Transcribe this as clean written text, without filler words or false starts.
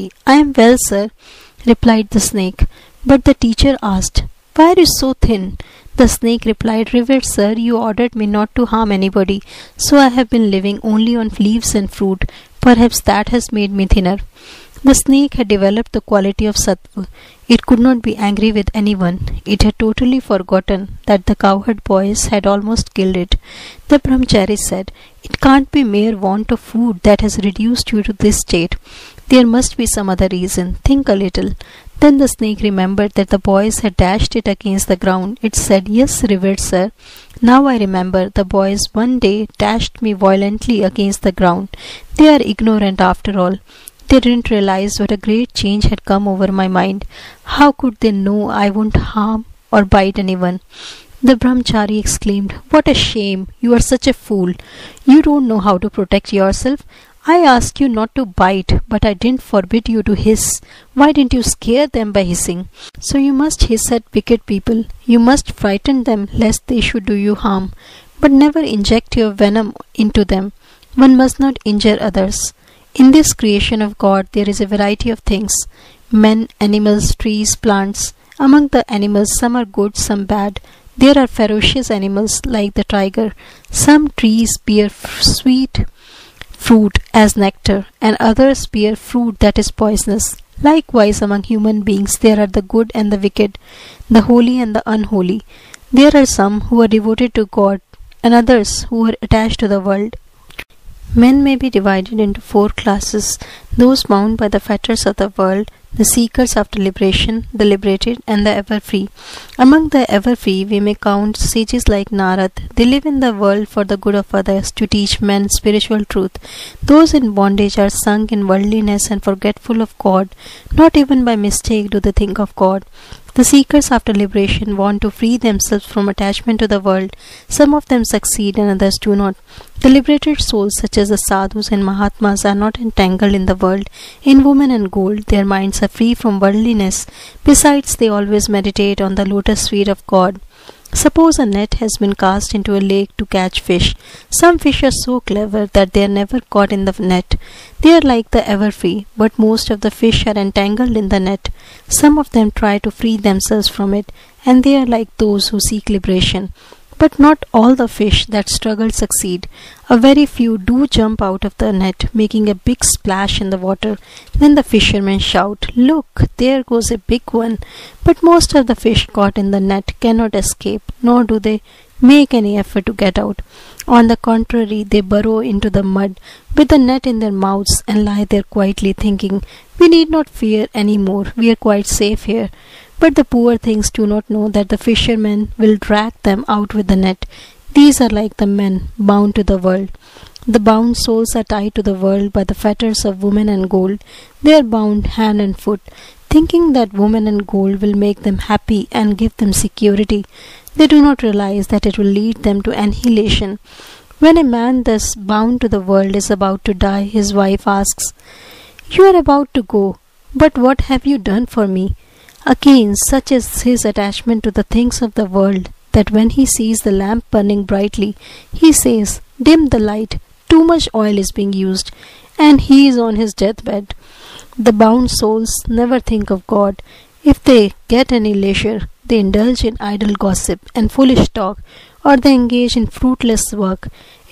I am well, sir, replied the snake. But the teacher asked, Why are you so thin? The snake replied, Revered sir, you ordered me not to harm anybody, so I have been living only on leaves and fruit. Perhaps that has made me thinner. The snake had developed the quality of sattva. It could not be angry with anyone. It had totally forgotten that the cowherd boys had almost killed it. The brahmachari said, It can't be mere want of food that has reduced you to this state. There must be some other reason. Think a little. Then the snake remembered that the boys had dashed it against the ground. It said, Yes, revered sir. Now I remember, the boys one day dashed me violently against the ground. They are ignorant after all. They didn't realize what a great change had come over my mind. How could they know I won't harm or bite anyone? The brahmachari exclaimed, What a shame! You are such a fool. You don't know how to protect yourself. I asked you not to bite, but I didn't forbid you to hiss. Why didn't you scare them by hissing? So you must hiss at wicked people. You must frighten them lest they should do you harm. But never inject your venom into them. One must not injure others. In this creation of God there is a variety of things. Men, animals, trees, plants. Among the animals some are good, some bad. There are ferocious animals like the tiger. Some trees bear sweet fruit as nectar, and others bear fruit that is poisonous. Likewise among human beings there are the good and the wicked, the holy and the unholy. There are some who are devoted to God, and others who are attached to the world. Men may be divided into 4 classes: those bound by the fetters of the world, the seekers after liberation, the liberated, and the ever-free. Among the ever-free we may count sages like Narad. They live in the world for the good of others, to teach men spiritual truth. Those in bondage are sunk in worldliness and forgetful of God. Not even by mistake do they think of God. The seekers after liberation want to free themselves from attachment to the world. Some of them succeed and others do not. The liberated souls such as the sadhus and mahatmas are not entangled in the world, in women and gold. Their minds are free from worldliness. Besides, they always meditate on the lotus feet of God. Suppose a net has been cast into a lake to catch fish. Some fish are so clever that they are never caught in the net. They are like the ever-free, but most of the fish are entangled in the net. Some of them try to free themselves from it, and they are like those who seek liberation. But not all the fish that struggle succeed. A very few do jump out of the net, making a big splash in the water. Then the fishermen shout, Look, there goes a big one. But most of the fish caught in the net cannot escape, nor do they make any effort to get out. On the contrary, they burrow into the mud with the net in their mouths and lie there quietly thinking, We need not fear any more. We are quite safe here. But the poor things do not know that the fishermen will drag them out with the net. These are like the men bound to the world. The bound souls are tied to the world by the fetters of woman and gold. They are bound hand and foot, thinking that woman and gold will make them happy and give them security. They do not realize that it will lead them to annihilation. When a man thus bound to the world is about to die, his wife asks, You are about to go, but what have you done for me? Again, such is his attachment to the things of the world, that when he sees the lamp burning brightly, he says, Dim the light, too much oil is being used, and he is on his deathbed. The bound souls never think of God. If they get any leisure, they indulge in idle gossip and foolish talk, or they engage in fruitless work.